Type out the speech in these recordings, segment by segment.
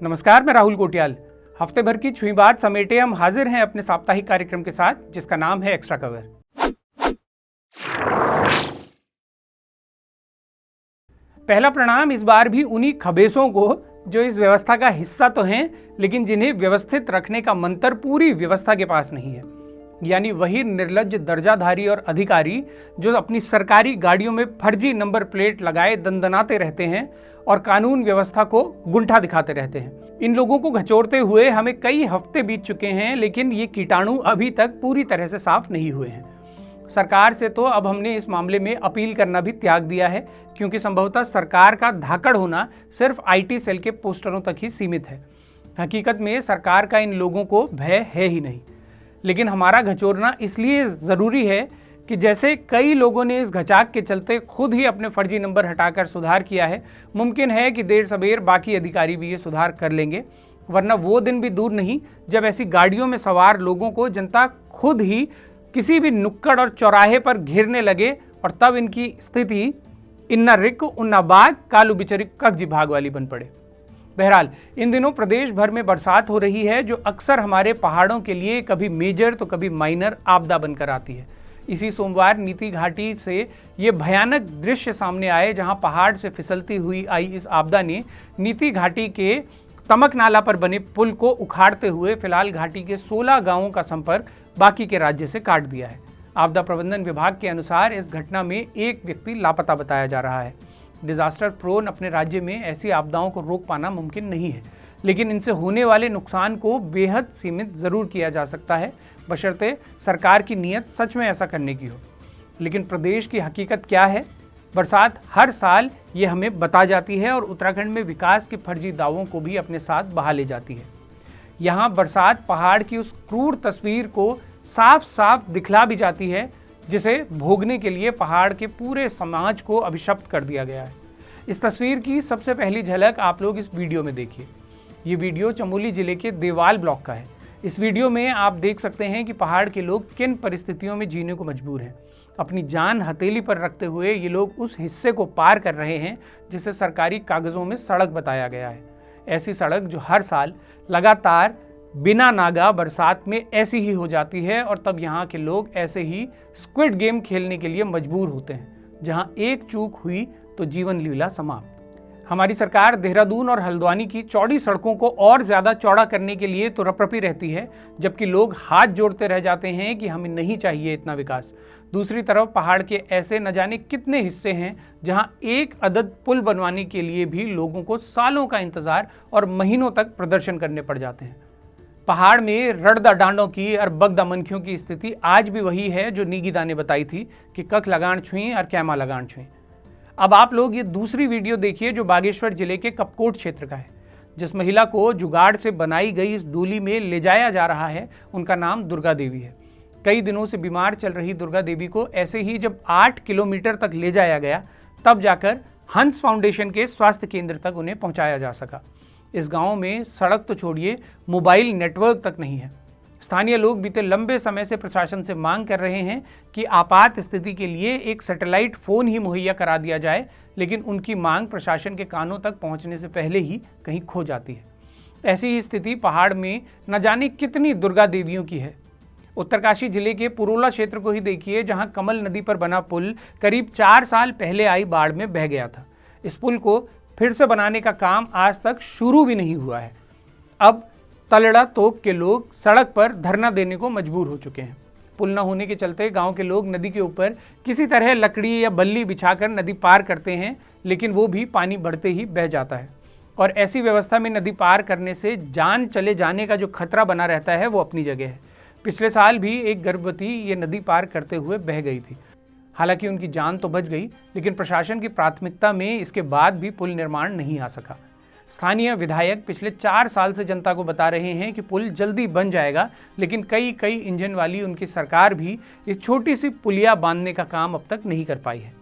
नमस्कार, मैं राहुल कोटियाल। हफ्ते भर की छुई बात समेटे हम हाजिर हैं अपने साप्ताहिक कार्यक्रम के साथ, जिसका नाम है एक्स्ट्रा कवर। पहला प्रणाम इस बार भी उन्हीं खबीसों को जो इस व्यवस्था का हिस्सा तो हैं, लेकिन जिन्हें व्यवस्थित रखने का मंत्र पूरी व्यवस्था के पास नहीं है। यानी वही निर्लज्ज दर्जाधारी और अधिकारी जो अपनी सरकारी गाड़ियों में फर्जी नंबर प्लेट लगाए दंदनाते रहते हैं और कानून व्यवस्था को गुंठा दिखाते रहते हैं। इन लोगों को घचोड़ते हुए हमें कई हफ्ते बीत चुके हैं, लेकिन ये कीटाणु अभी तक पूरी तरह से साफ नहीं हुए हैं। सरकार से तो अब हमने इस मामले में अपील करना भी त्याग दिया है, क्योंकि संभवतः सरकार का धाकड़ होना सिर्फ आईटी सेल के पोस्टरों तक ही सीमित है। हकीकत में सरकार का इन लोगों को भय है ही नहीं। लेकिन हमारा घचोरना इसलिए ज़रूरी है कि जैसे कई लोगों ने इस घचाक के चलते खुद ही अपने फर्जी नंबर हटाकर सुधार किया है, मुमकिन है कि देर सबेर बाकी अधिकारी भी ये सुधार कर लेंगे। वरना वो दिन भी दूर नहीं जब ऐसी गाड़ियों में सवार लोगों को जनता खुद ही किसी भी नुक्कड़ और चौराहे पर घेरने लगे और तब इनकी स्थिति इन्ना रिक उन्ना बाग कालू बिचरी कगजी भाग वाली बन पड़े। बहरहाल इन दिनों प्रदेश भर में बरसात हो रही है, जो अक्सर हमारे पहाड़ों के लिए कभी मेजर तो कभी माइनर आपदा बनकर आती है। इसी सोमवार नीति घाटी से ये भयानक दृश्य सामने आए, जहां पहाड़ से फिसलती हुई आई इस आपदा ने नीति घाटी के तमक नाला पर बने पुल को उखाड़ते हुए फिलहाल घाटी के 16 गांवों का संपर्क बाकी के राज्य से काट दिया है। आपदा प्रबंधन विभाग के अनुसार इस घटना में एक व्यक्ति लापता बताया जा रहा है। डिजास्टर प्रोन अपने राज्य में ऐसी आपदाओं को रोक पाना मुमकिन नहीं है, लेकिन इनसे होने वाले नुकसान को बेहद सीमित जरूर किया जा सकता है, बशर्ते सरकार की नीयत सच में ऐसा करने की हो। लेकिन प्रदेश की हकीकत क्या है? बरसात हर साल ये हमें बता जाती है और उत्तराखंड में विकास के फर्जी दावों को भी अपने साथ बहा ले जाती है। यहाँ बरसात पहाड़ की उस क्रूर तस्वीर को साफ साफ दिखला भी जाती है, जिसे भोगने के लिए पहाड़ के पूरे समाज को अभिशप्त कर दिया गया है। इस तस्वीर की सबसे पहली झलक आप लोग इस वीडियो में देखिए। ये वीडियो चमोली जिले के देवाल ब्लॉक का है। इस वीडियो में आप देख सकते हैं कि पहाड़ के लोग किन परिस्थितियों में जीने को मजबूर हैं। अपनी जान हथेली पर रखते हुए ये लोग उस हिस्से को पार कर रहे हैं जिसे सरकारी कागजों में सड़क बताया गया है। ऐसी सड़क जो हर साल लगातार बिना नागा बरसात में ऐसी ही हो जाती है और तब यहाँ के लोग ऐसे ही स्क्विड गेम खेलने के लिए मजबूर होते हैं, जहाँ एक चूक हुई तो जीवन लीला समाप्त। हमारी सरकार देहरादून और हल्द्वानी की चौड़ी सड़कों को और ज़्यादा चौड़ा करने के लिए तो रपरपी रहती है, जबकि लोग हाथ जोड़ते रह जाते हैं कि हमें नहीं चाहिए इतना विकास। दूसरी तरफ पहाड़ के ऐसे न जाने कितने हिस्से हैं जहां एक अदद पुल बनवाने के लिए भी लोगों को सालों का इंतजार और महीनों तक प्रदर्शन करने पड़ जाते हैं। पहाड़ में रड़दा डांडों की और बगदा मनखियों की स्थिति आज भी वही है जो नीगीदा ने बताई थी कि कख लगान छुई और कैमा लगान छुई। अब आप लोग ये दूसरी वीडियो देखिए जो बागेश्वर जिले के कपकोट क्षेत्र का है। जिस महिला को जुगाड़ से बनाई गई इस डोली में ले जाया जा रहा है, उनका नाम दुर्गा देवी है। कई दिनों से बीमार चल रही दुर्गा देवी को ऐसे ही जब 8 किलोमीटर तक ले जाया गया, तब जाकर हंस फाउंडेशन के स्वास्थ्य केंद्र तक उन्हें पहुंचाया जा सका। इस गांव में सड़क तो छोड़िए, मोबाइल नेटवर्क तक नहीं है। स्थानीय लोग बीते लंबे समय से प्रशासन से मांग कर रहे हैं कि आपात स्थिति के लिए एक सैटेलाइट फ़ोन ही मुहैया करा दिया जाए, लेकिन उनकी मांग प्रशासन के कानों तक पहुंचने से पहले ही कहीं खो जाती है। ऐसी ही स्थिति पहाड़ में न जाने कितनी दुर्गा देवियों की है। उत्तरकाशी जिले के पुरोला क्षेत्र को ही देखिए, जहां कमल नदी पर बना पुल करीब 4 साल पहले आई बाढ़ में बह गया था। इस पुल को फिर से बनाने का काम आज तक शुरू भी नहीं हुआ है। अब तलड़ा तोप के लोग सड़क पर धरना देने को मजबूर हो चुके हैं। पुल न होने के चलते गांव के लोग नदी के ऊपर किसी तरह लकड़ी या बल्ली बिछाकर नदी पार करते हैं, लेकिन वो भी पानी बढ़ते ही बह जाता है। और ऐसी व्यवस्था में नदी पार करने से जान चले जाने का जो खतरा बना रहता है वो अपनी जगह है। पिछले साल भी एक गर्भवती ये नदी पार करते हुए बह गई थी। हालांकि उनकी जान तो बच गई, लेकिन प्रशासन की प्राथमिकता में इसके बाद भी पुल निर्माण नहीं आ सका। स्थानीय विधायक पिछले 4 साल से जनता को बता रहे हैं कि पुल जल्दी बन जाएगा, लेकिन कई इंजन वाली उनकी सरकार भी इस छोटी सी पुलिया बांधने का काम अब तक नहीं कर पाई है।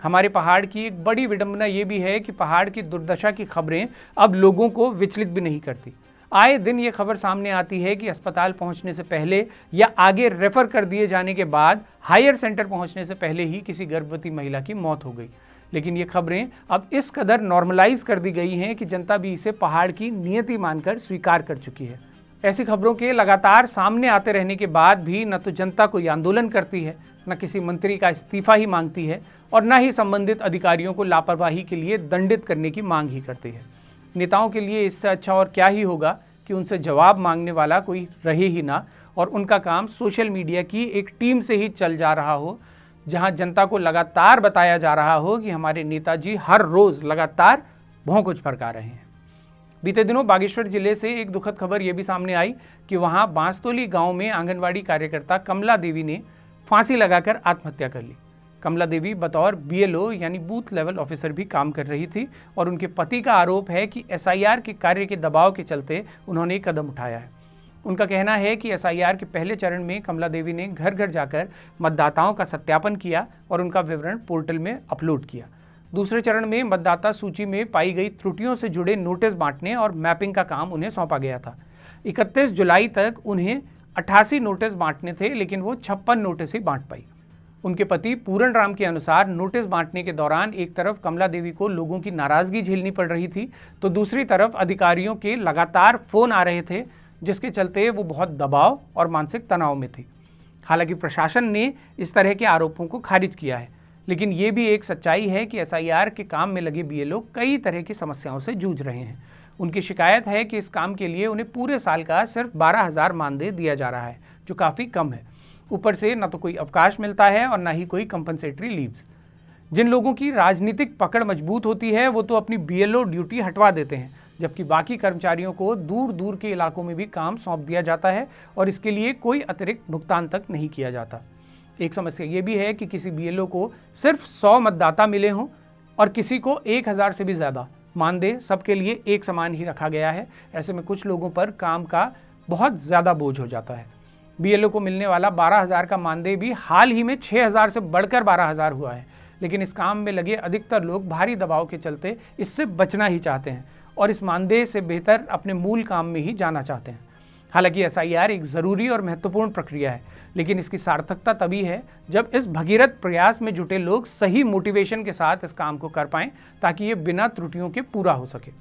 हमारे पहाड़ की एक बड़ी विडंबना ये भी है कि पहाड़ की दुर्दशा की खबरें अब लोगों को विचलित भी नहीं करती। आए दिन ये खबर सामने आती है कि अस्पताल पहुंचने से पहले या आगे रेफर कर दिए जाने के बाद हायर सेंटर पहुंचने से पहले ही किसी गर्भवती महिला की मौत हो गई। लेकिन ये खबरें अब इस कदर नॉर्मलाइज कर दी गई हैं कि जनता भी इसे पहाड़ की नियति मानकर स्वीकार कर चुकी है। ऐसी खबरों के लगातार सामने आते रहने के बाद भी न तो जनता कोई आंदोलन करती है, न किसी मंत्री का इस्तीफा ही मांगती है और न ही संबंधित अधिकारियों को लापरवाही के लिए दंडित करने की मांग ही करती है। नेताओं के लिए इससे अच्छा और क्या ही होगा कि उनसे जवाब मांगने वाला कोई रहे ही ना और उनका काम सोशल मीडिया की एक टीम से ही चल जा रहा हो, जहां जनता को लगातार बताया जा रहा हो कि हमारे नेताजी हर रोज लगातार भौं कुछ फरका रहे हैं। बीते दिनों बागेश्वर जिले से एक दुखद खबर यह भी सामने आई कि वहां बांसतोली गांव में आंगनवाड़ी कार्यकर्ता कमला देवी ने फांसी लगाकर आत्महत्या कर ली। कमला देवी बतौर BLO यानी बूथ लेवल ऑफिसर भी काम कर रही थी और उनके पति का आरोप है कि SIR के कार्य के दबाव के चलते उन्होंने एक कदम उठाया है। उनका कहना है कि SIR के पहले चरण में कमला देवी ने घर घर जाकर मतदाताओं का सत्यापन किया और उनका विवरण पोर्टल में अपलोड किया। दूसरे चरण में मतदाता सूची में पाई गई त्रुटियों से जुड़े नोटिस बांटने और मैपिंग का काम उन्हें सौंपा गया था। 31 जुलाई तक उन्हें 88 नोटिस बांटने थे, लेकिन वो 56 नोटिस ही बांट पाई। उनके पति पूरन राम के अनुसार नोटिस बांटने के दौरान एक तरफ कमला देवी को लोगों की नाराजगी झेलनी पड़ रही थी, तो दूसरी तरफ अधिकारियों के लगातार फोन आ रहे थे, जिसके चलते वो बहुत दबाव और मानसिक तनाव में थी। हालांकि प्रशासन ने इस तरह के आरोपों को खारिज किया है, लेकिन ये भी एक सच्चाई है कि SIR के काम में लगे BLO कई तरह की समस्याओं से जूझ रहे हैं। उनकी शिकायत है कि इस काम के लिए उन्हें पूरे साल का सिर्फ 12,000 मानदेय दिया जा रहा है, जो काफ़ी कम है। ऊपर से न तो कोई अवकाश मिलता है और न ही कोई कंपनसेटरी लीव्स। जिन लोगों की राजनीतिक पकड़ मजबूत होती है वो तो अपनी BLO ड्यूटी हटवा देते हैं, जबकि बाकी कर्मचारियों को दूर दूर के इलाकों में भी काम सौंप दिया जाता है और इसके लिए कोई अतिरिक्त भुगतान तक नहीं किया जाता। एक समस्या ये भी है कि किसी BLO को सिर्फ 100 मतदाता मिले हों और किसी को 1,000 से भी ज़्यादा मानदेय सबके लिए एक समान ही रखा गया है। ऐसे में कुछ लोगों पर काम का बहुत ज़्यादा बोझ हो जाता है। BLO को मिलने वाला 12,000 का मानदेय भी हाल ही में 6,000 से बढ़कर 12,000 हुआ है, लेकिन इस काम में लगे अधिकतर लोग भारी दबाव के चलते इससे बचना ही चाहते हैं और इस मानदेय से बेहतर अपने मूल काम में ही जाना चाहते हैं। हालांकि SIR एक ज़रूरी और महत्वपूर्ण प्रक्रिया है, लेकिन इसकी सार्थकता तभी है जब इस भगीरथ प्रयास में जुटे लोग सही मोटिवेशन के साथ इस काम को कर पाएं, ताकि ये बिना त्रुटियों के पूरा हो सके।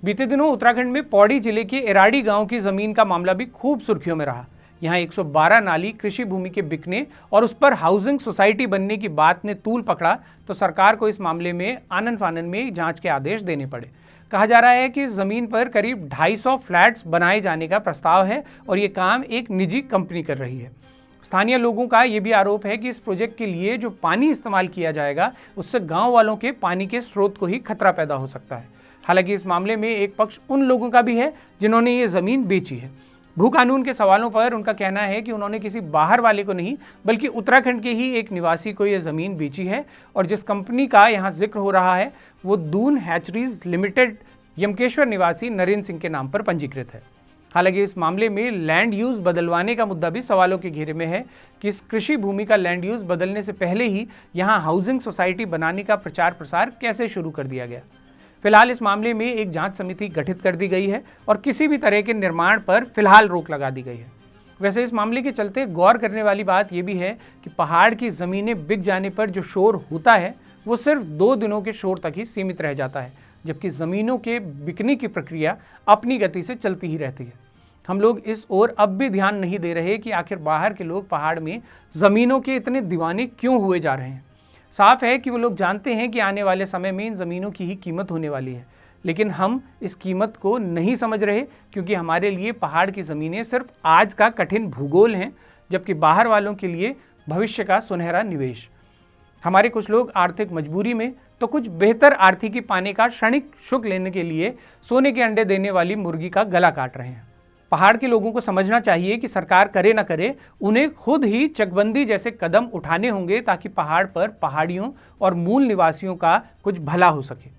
बीते दिनों उत्तराखंड में पौड़ी जिले के एराडी गांव की ज़मीन का मामला भी खूब सुर्खियों में रहा। यहाँ 112 नाली कृषि भूमि के बिकने और उस पर हाउसिंग सोसाइटी बनने की बात ने तूल पकड़ा, तो सरकार को इस मामले में आनन फानन में जांच के आदेश देने पड़े। कहा जा रहा है कि ज़मीन पर करीब 250 फ्लैट्स बनाए जाने का प्रस्ताव है और ये काम एक निजी कंपनी कर रही है। स्थानीय लोगों का ये भी आरोप है कि इस प्रोजेक्ट के लिए जो पानी इस्तेमाल किया जाएगा उससे गांव वालों के पानी के स्रोत को ही खतरा पैदा हो सकता है। हालांकि इस मामले में एक पक्ष उन लोगों का भी है जिन्होंने ये ज़मीन बेची है। भू कानून के सवालों पर उनका कहना है कि उन्होंने किसी बाहर वाले को नहीं बल्कि उत्तराखंड के ही एक निवासी को ये ज़मीन बेची है और जिस कंपनी का यहाँ जिक्र हो रहा है वो दून हैचरीज लिमिटेड यमकेश्वर निवासी नरेंद्र सिंह के नाम पर पंजीकृत है। हालांकि इस मामले में लैंड यूज़ बदलवाने का मुद्दा भी सवालों के घेरे में है कि इस कृषि भूमि का लैंड यूज़ बदलने से पहले ही यहाँ हाउसिंग सोसाइटी बनाने का प्रचार प्रसार कैसे शुरू कर दिया गया। फिलहाल इस मामले में एक जांच समिति गठित कर दी गई है और किसी भी तरह के निर्माण पर फिलहाल रोक लगा दी गई है। वैसे इस मामले के चलते गौर करने वाली बात यह भी है कि पहाड़ की ज़मीनें बिक जाने पर जो शोर होता है वो सिर्फ 2 दिनों के शोर तक ही सीमित रह जाता है, जबकि ज़मीनों के बिकने की प्रक्रिया अपनी गति से चलती ही रहती है। हम लोग इस ओर अब भी ध्यान नहीं दे रहे कि आखिर बाहर के लोग पहाड़ में ज़मीनों के इतने दीवाने क्यों हुए जा रहे हैं। साफ है कि वो लोग जानते हैं कि आने वाले समय में इन ज़मीनों की ही कीमत होने वाली है, लेकिन हम इस कीमत को नहीं समझ रहे क्योंकि हमारे लिए पहाड़ की ज़मीनें सिर्फ आज का कठिन भूगोल हैं, जबकि बाहर वालों के लिए भविष्य का सुनहरा निवेश। हमारे कुछ लोग आर्थिक मजबूरी में तो कुछ बेहतर आर्थिकी पाने का क्षणिक सुख लेने के लिए सोने के अंडे देने वाली मुर्गी का गला काट रहे हैं। पहाड़ के लोगों को समझना चाहिए कि सरकार करे ना करे, उन्हें खुद ही चकबंदी जैसे कदम उठाने होंगे ताकि पहाड़ पर पहाड़ियों और मूल निवासियों का कुछ भला हो सके।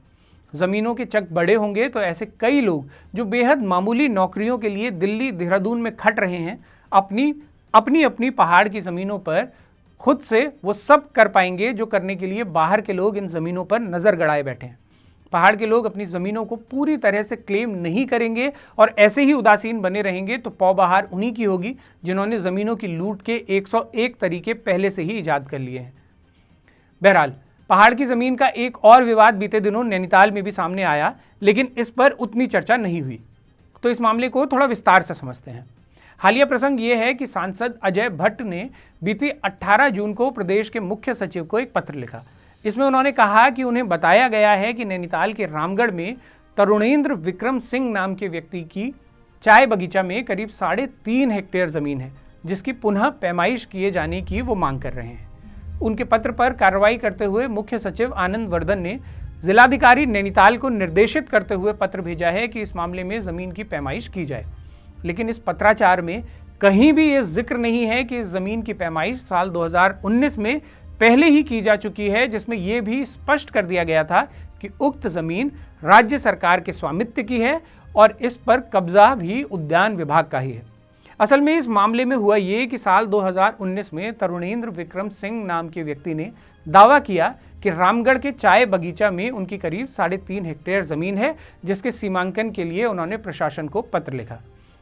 ज़मीनों के चक बड़े होंगे तो ऐसे कई लोग जो बेहद मामूली नौकरियों के लिए दिल्ली देहरादून में खट रहे हैं, अपनी पहाड़ की ज़मीनों पर खुद से वो सब कर पाएंगे जो करने के लिए बाहर के लोग इन ज़मीनों पर नज़र गड़ाए बैठे हैं। पहाड़ के लोग अपनी ज़मीनों को पूरी तरह से क्लेम नहीं करेंगे और ऐसे ही उदासीन बने रहेंगे तो पौ बहार उन्हीं की होगी जिन्होंने ज़मीनों की लूट के 101 तरीके पहले से ही ईजाद कर लिए हैं। बहरहाल पहाड़ की जमीन का एक और विवाद बीते दिनों नैनीताल में भी सामने आया, लेकिन इस पर उतनी चर्चा नहीं हुई। तो इस मामले को थोड़ा विस्तार से समझते हैं। हालिया प्रसंग ये है कि सांसद अजय भट्ट ने बीती 18 जून को प्रदेश के मुख्य सचिव को एक पत्र लिखा। इसमें उन्होंने कहा कि उन्हें बताया गया है कि नैनीताल के रामगढ़ में तरुणेंद्र विक्रम सिंह नाम के व्यक्ति की चाय बगीचा में करीब 3.5 हेक्टेयर जमीन है, जिसकी पुनः पैमाइश किए जाने की वो मांग कर रहे हैं। उनके पत्र पर कार्रवाई करते हुए मुख्य सचिव आनंद वर्धन ने जिलाधिकारी नैनीताल को निर्देशित करते हुए पत्र भेजा है कि इस मामले में जमीन की पैमाइश की जाए। लेकिन इस पत्राचार में कहीं भी ये जिक्र नहीं है कि इस जमीन की पैमाइश साल 2019 में पहले ही की जा चुकी है, जिसमें यह भी स्पष्ट कर दिया गया था कि उक्त जमीन राज्य सरकार के स्वामित्व की है और इस पर कब्जा भी उद्यान विभाग का ही है। असल में इस मामले में हुआ ये कि साल 2019 में तरुणेंद्र विक्रम सिंह नाम के व्यक्ति ने दावा किया कि रामगढ़ के चाय बगीचा में उनकी करीब 3.5 हेक्टेयर जमीन है, जिसके सीमांकन के लिए उन्होंने प्रशासन को पत्र लिखा।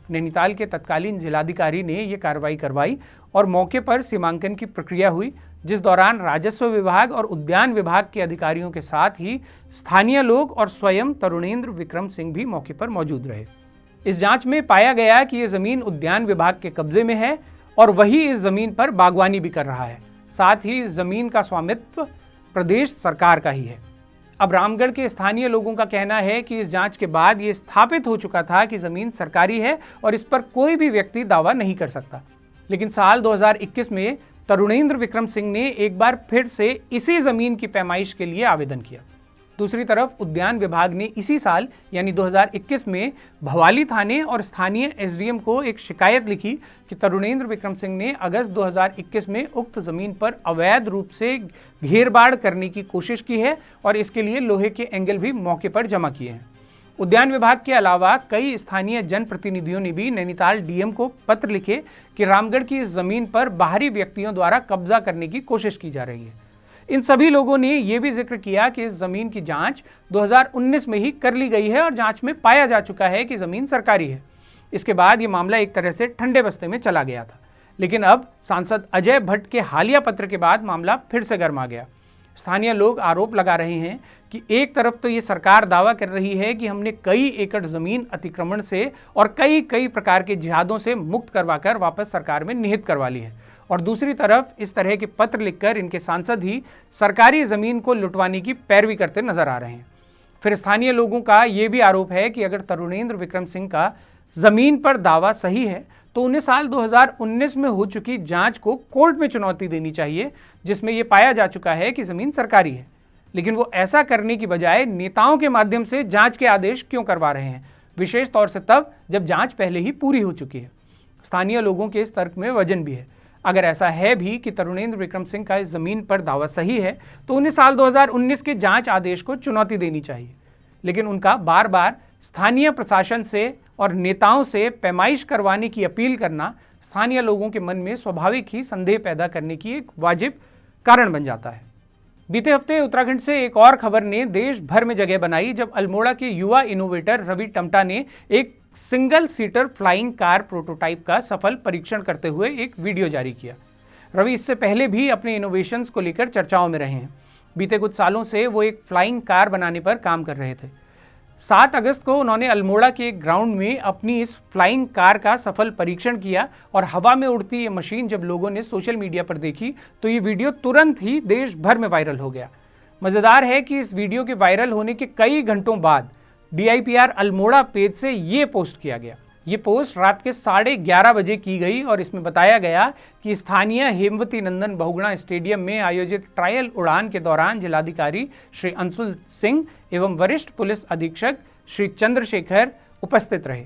नैनीताल के तत्कालीन जिलाधिकारी ने ये कार्रवाई करवाई और मौके पर सीमांकन की प्रक्रिया हुई, जिस दौरान राजस्व विभाग और उद्यान विभाग के अधिकारियों के साथ ही स्थानीय लोग और स्वयं तरुणेंद्र विक्रम सिंह भी मौके पर मौजूद रहे। इस जांच में पाया गया कि ये जमीन उद्यान विभाग के कब्जे में है और वही इस जमीन पर बागवानी भी कर रहा है। साथ ही इस जमीन का स्वामित्व प्रदेश सरकार का ही है। अब रामगढ़ के स्थानीय लोगों का कहना है कि इस जांच के बाद ये स्थापित हो चुका था कि जमीन सरकारी है और इस पर कोई भी व्यक्ति दावा नहीं कर सकता। लेकिन साल 2021 में तरुणेंद्र विक्रम सिंह ने एक बार फिर से इसी जमीन की पैमाइश के लिए आवेदन किया। दूसरी तरफ उद्यान विभाग ने इसी साल यानी 2021 में भवाली थाने और स्थानीय एसडीएम को एक शिकायत लिखी कि तरुणेंद्र विक्रम सिंह ने अगस्त 2021 में उक्त जमीन पर अवैध रूप से घेरबाड़ करने की कोशिश की है और इसके लिए लोहे के एंगल भी मौके पर जमा किए हैं। उद्यान विभाग के अलावा कई स्थानीय जनप्रतिनिधियों ने भी नैनीताल डीएम को पत्र लिखे कि रामगढ़ की इस जमीन पर बाहरी व्यक्तियों द्वारा कब्जा करने की कोशिश की जा रही है। इन सभी लोगों ने यह भी जिक्र किया कि इस जमीन की जांच 2019 में ही कर ली गई है और जांच में पाया जा चुका है कि जमीन सरकारी है। इसके बाद ये मामला एक तरह से ठंडे बस्ते में चला गया था, लेकिन अब सांसद अजय भट्ट के हालिया पत्र के बाद मामला फिर से गर्मा गया। स्थानीय लोग आरोप लगा रहे हैं कि एक तरफ तो ये सरकार दावा कर रही है कि हमने कई एकड़ जमीन अतिक्रमण से और कई प्रकार के जिहादों से मुक्त करवाकर वापस सरकार में निहित करवा ली है, और दूसरी तरफ इस तरह के पत्र लिखकर इनके सांसद ही सरकारी जमीन को लुटवाने की पैरवी करते नजर आ रहे हैं। फिर स्थानीय लोगों का यह भी आरोप है कि अगर तरुणेंद्र विक्रम सिंह का जमीन पर दावा सही है तो उन्हें साल 2019 में हो चुकी जांच को कोर्ट में चुनौती देनी चाहिए, जिसमें यह पाया जा चुका है कि जमीन सरकारी है। लेकिन वो ऐसा करने की बजाय नेताओं के माध्यम से जांच के आदेश क्यों करवा रहे हैं, विशेष तौर से तब जब जांच पहले ही पूरी हो चुकी है। स्थानीय लोगों के इस तर्क में वजन भी है। अगर ऐसा है भी कि तरुणेंद्र विक्रम सिंह का इस जमीन पर दावा सही है तो उन्हें साल 2019 के जांच आदेश को चुनौती देनी चाहिए। लेकिन उनका बार बार स्थानीय प्रशासन से और नेताओं से पैमाइश करवाने की अपील करना स्थानीय लोगों के मन में स्वाभाविक ही संदेह पैदा करने की एक वाजिब कारण बन जाता है। बीते हफ्ते उत्तराखंड से एक और खबर ने देश भर में जगह बनाई, जब अल्मोड़ा के युवा इनोवेटर रवि टमटा ने एक single seater flying car prototype का सफल परीक्षण करते हुए एक वीडियो जारी किया। रवि इससे पहले भी अपने इनोवेशंस को लेकर चर्चाओं में रहे हैं। बीते कुछ सालों से वो एक फ्लाइंग कार बनाने पर काम कर रहे थे। 7 अगस्त को उन्होंने अल्मोड़ा के एक ग्राउंड में अपनी इस फ्लाइंग कार का सफल परीक्षण किया और हवा में उड़ती ये मशीन जब लोगों ने सोशल मीडिया पर देखी तो ये वीडियो तुरंत ही देश भर में वायरल हो गया। मज़ेदार है कि इस वीडियो के वायरल होने के कई घंटों बाद DIPR अल्मोड़ा पेज से ये पोस्ट किया गया। ये पोस्ट रात के 11:30 बजे की गई और इसमें बताया गया कि स्थानीय हेमवती नंदन बहुगुणा स्टेडियम में आयोजित ट्रायल उड़ान के दौरान जिलाधिकारी श्री अंशुल सिंह एवं वरिष्ठ पुलिस अधीक्षक श्री चंद्रशेखर उपस्थित रहे।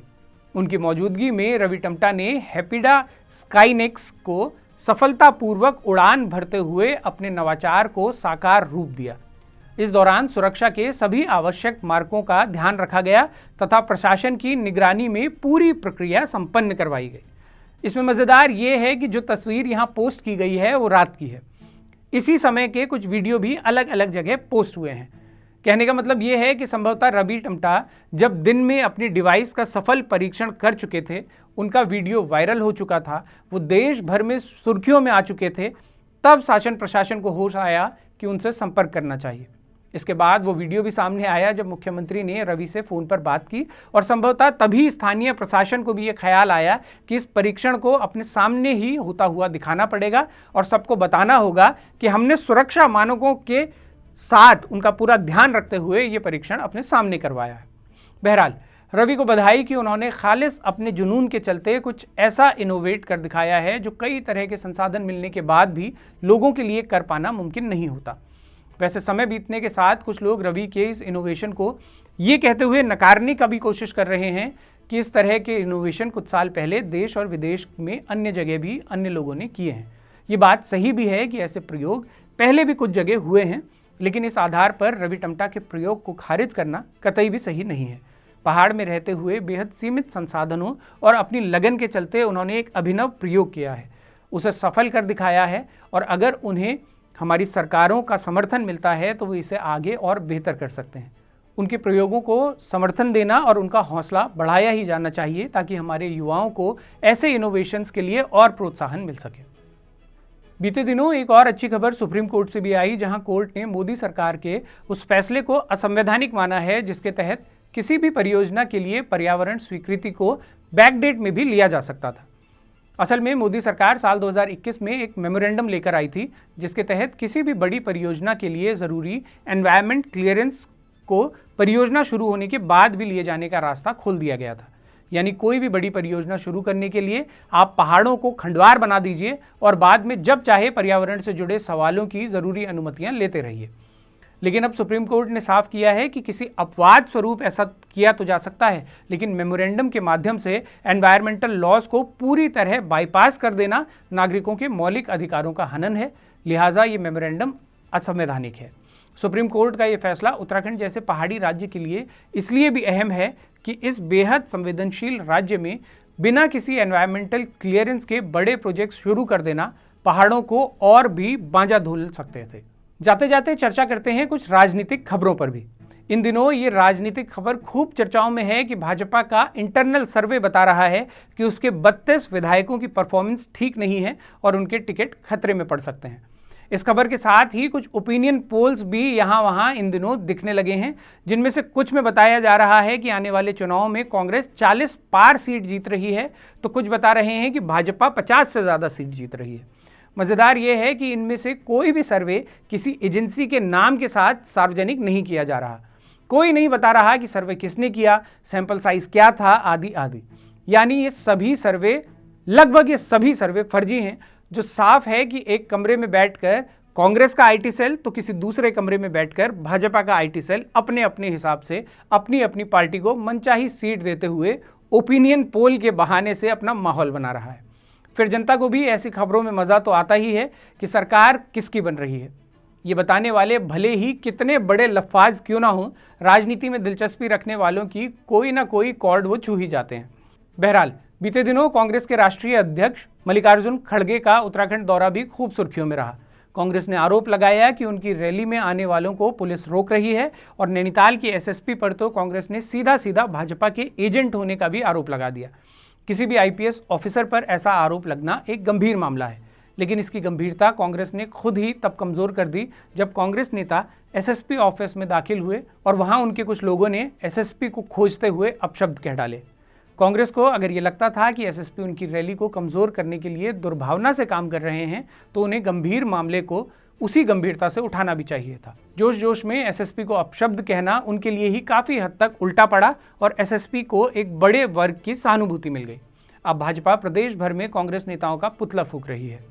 उनकी मौजूदगी में रवि टमटा ने हैपिडा स्काईनेक्स को सफलतापूर्वक उड़ान भरते हुए अपने नवाचार को साकार रूप दिया। इस दौरान सुरक्षा के सभी आवश्यक मार्गों का ध्यान रखा गया तथा प्रशासन की निगरानी में पूरी प्रक्रिया संपन्न करवाई गई। इसमें मज़ेदार ये है कि जो तस्वीर यहाँ पोस्ट की गई है वो रात की है। इसी समय के कुछ वीडियो भी अलग अलग जगह पोस्ट हुए हैं। कहने का मतलब ये है कि संभवतः रवि टमटा जब दिन में अपनी डिवाइस का सफल परीक्षण कर चुके थे, उनका वीडियो वायरल हो चुका था, वो देश भर में सुर्खियों में आ चुके थे, तब शासन प्रशासन को होश आया कि उनसे संपर्क करना चाहिए। इसके बाद वो वीडियो भी सामने आया जब मुख्यमंत्री ने रवि से फ़ोन पर बात की और संभवतः तभी स्थानीय प्रशासन को भी ये ख्याल आया कि इस परीक्षण को अपने सामने ही होता हुआ दिखाना पड़ेगा और सबको बताना होगा कि हमने सुरक्षा मानकों के साथ उनका पूरा ध्यान रखते हुए ये परीक्षण अपने सामने करवाया है। बहरहाल रवि को बधाई कि उन्होंने खालिस अपने जुनून के चलते कुछ ऐसा इनोवेट कर दिखाया है जो कई तरह के संसाधन मिलने के बाद भी लोगों के लिए कर पाना मुमकिन नहीं होता। वैसे समय बीतने के साथ कुछ लोग रवि के इस इनोवेशन को ये कहते हुए नकारने का भी कोशिश कर रहे हैं कि इस तरह के इनोवेशन कुछ साल पहले देश और विदेश में अन्य जगह भी अन्य लोगों ने किए हैं। ये बात सही भी है कि ऐसे प्रयोग पहले भी कुछ जगह हुए हैं, लेकिन इस आधार पर रवि टमटा के प्रयोग को खारिज करना कतई भी सही नहीं है। पहाड़ में रहते हुए बेहद सीमित संसाधनों और अपनी लगन के चलते उन्होंने एक अभिनव प्रयोग किया है, उसे सफल कर दिखाया है और अगर उन्हें हमारी सरकारों का समर्थन मिलता है तो वो इसे आगे और बेहतर कर सकते हैं। उनके प्रयोगों को समर्थन देना और उनका हौसला बढ़ाया ही जाना चाहिए ताकि हमारे युवाओं को ऐसे इनोवेशंस के लिए और प्रोत्साहन मिल सके। बीते दिनों एक और अच्छी खबर सुप्रीम कोर्ट से भी आई, जहां कोर्ट ने मोदी सरकार के उस फैसले को असंवैधानिक माना है जिसके तहत किसी भी परियोजना के लिए पर्यावरण स्वीकृति को बैकडेट में भी लिया जा सकता था। असल में मोदी सरकार साल 2021 में एक मेमोरेंडम लेकर आई थी जिसके तहत किसी भी बड़ी परियोजना के लिए ज़रूरी एनवायरमेंट क्लियरेंस को परियोजना शुरू होने के बाद भी लिए जाने का रास्ता खोल दिया गया था। यानी कोई भी बड़ी परियोजना शुरू करने के लिए आप पहाड़ों को खंडवार बना दीजिए और बाद में जब चाहे पर्यावरण से जुड़े सवालों की ज़रूरी अनुमतियां लेते रहिए। लेकिन अब सुप्रीम कोर्ट ने साफ किया है कि किसी अपवाद स्वरूप ऐसा किया तो जा सकता है, लेकिन मेमोरेंडम के माध्यम से एनवायरमेंटल लॉज को पूरी तरह बाईपास कर देना नागरिकों के मौलिक अधिकारों का हनन है। लिहाजा ये मेमोरेंडम असंवैधानिक है। सुप्रीम कोर्ट का ये फैसला उत्तराखंड जैसे पहाड़ी राज्य के लिए इसलिए भी अहम है कि इस बेहद संवेदनशील राज्य में बिना किसी एनवायरमेंटल क्लियरेंस के बड़े प्रोजेक्ट शुरू कर देना पहाड़ों को और भी बांझा धुल सकते थे। जाते जाते चर्चा करते हैं कुछ राजनीतिक खबरों पर भी। इन दिनों ये राजनीतिक खबर खूब चर्चाओं में है कि भाजपा का इंटरनल सर्वे बता रहा है कि उसके 32 विधायकों की परफॉर्मेंस ठीक नहीं है और उनके टिकट खतरे में पड़ सकते हैं। इस खबर के साथ ही कुछ ओपिनियन पोल्स भी यहाँ वहाँ इन दिनों दिखने लगे हैं, जिनमें से कुछ में बताया जा रहा है कि आने वाले चुनाव में कांग्रेस 40 पार सीट जीत रही है, तो कुछ बता रहे हैं कि भाजपा 50 से ज़्यादा सीट जीत रही है। मज़ेदार ये है कि इनमें से कोई भी सर्वे किसी एजेंसी के नाम के साथ सार्वजनिक नहीं किया जा रहा। कोई नहीं बता रहा कि सर्वे किसने किया, सैंपल साइज क्या था, आदि आदि। यानी ये सभी सर्वे फर्जी हैं, जो साफ है कि एक कमरे में बैठकर कांग्रेस का आईटी सेल तो किसी दूसरे कमरे में बैठकर भाजपा का आईटी सेल अपने अपने हिसाब से अपनी अपनी पार्टी को मनचाही सीट देते हुए ओपिनियन पोल के बहाने से अपना माहौल बना रहा है। फिर जनता को भी ऐसी खबरों में मज़ा तो आता ही है कि सरकार किसकी बन रही है। ये बताने वाले भले ही कितने बड़े लफ्ज़ क्यों ना हों, राजनीति में दिलचस्पी रखने वालों की कोई ना कोई कॉर्ड वो छू ही जाते हैं। बहरहाल बीते दिनों कांग्रेस के राष्ट्रीय अध्यक्ष मल्लिकार्जुन खड़गे का उत्तराखंड दौरा भी खूब सुर्खियों में रहा। कांग्रेस ने आरोप लगाया कि उनकी रैली में आने वालों को पुलिस रोक रही है और नैनीताल की एसएसपी पर तो कांग्रेस ने सीधा सीधा भाजपा के एजेंट होने का भी आरोप लगा दिया। किसी भी आईपीएस ऑफिसर पर ऐसा आरोप लगना एक गंभीर मामला है, लेकिन इसकी गंभीरता कांग्रेस ने खुद ही तब कमज़ोर कर दी जब कांग्रेस नेता एसएसपी ऑफिस में दाखिल हुए और वहां उनके कुछ लोगों ने एसएसपी को खोजते हुए अपशब्द कह डाले। कांग्रेस को अगर ये लगता था कि एसएसपी उनकी रैली को कमज़ोर करने के लिए दुर्भावना से काम कर रहे हैं, तो उन्हें गंभीर मामले को उसी गंभीरता से उठाना भी चाहिए था। जोश जोश में एसएसपी को अपशब्द कहना उनके लिए ही काफ़ी हद तक उल्टा पड़ा और एसएसपी को एक बड़े वर्ग की सहानुभूति मिल गई। अब भाजपा प्रदेश भर में कांग्रेस नेताओं का पुतला फूंक रही है।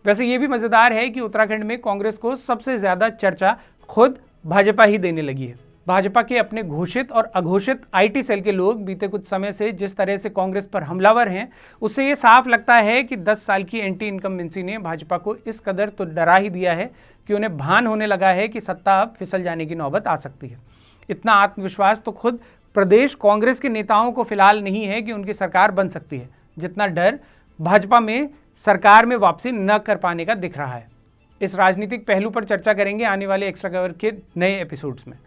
वैसे ये भी मज़ेदार है कि उत्तराखंड में कांग्रेस को सबसे ज़्यादा चर्चा खुद भाजपा ही देने लगी है। भाजपा के अपने घोषित और अघोषित आईटी सेल के लोग बीते कुछ समय से जिस तरह से कांग्रेस पर हमलावर हैं, उससे ये साफ लगता है कि 10 साल की एंटी इनकम्बेंसी ने भाजपा को इस कदर तो डरा ही दिया है कि उन्हें भान होने लगा है कि सत्ता अब फिसल जाने की नौबत आ सकती है। इतना आत्मविश्वास तो खुद प्रदेश कांग्रेस के नेताओं को फिलहाल नहीं है कि उनकी सरकार बन सकती है, जितना डर भाजपा में सरकार में वापसी न कर पाने का दिख रहा है। इस राजनीतिक पहलू पर चर्चा करेंगे आने वाले एक्स्ट्रा कवर के नए एपिसोड्स में।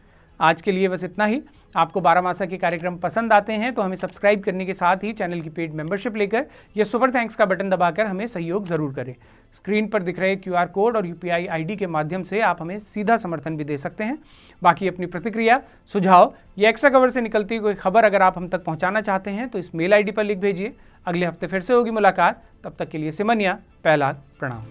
आज के लिए बस इतना ही। आपको बारामासा के कार्यक्रम पसंद आते हैं तो हमें सब्सक्राइब करने के साथ ही चैनल की पेड मेंबरशिप लेकर या सुपर थैंक्स का बटन दबाकर हमें सहयोग जरूर करें। स्क्रीन पर दिख रहे QR कोड और UPI ID के माध्यम से आप हमें सीधा समर्थन भी दे सकते हैं। बाकी अपनी प्रतिक्रिया, सुझाव या एक्स्ट्रा कवर से निकलती कोई खबर अगर आप हम तक पहुंचाना चाहते हैं तो इस मेल ID पर लिख भेजिए। अगले हफ्ते फिर से होगी मुलाकात। तब तक के लिए सिमनिया, प्रहलाद, प्रणाम।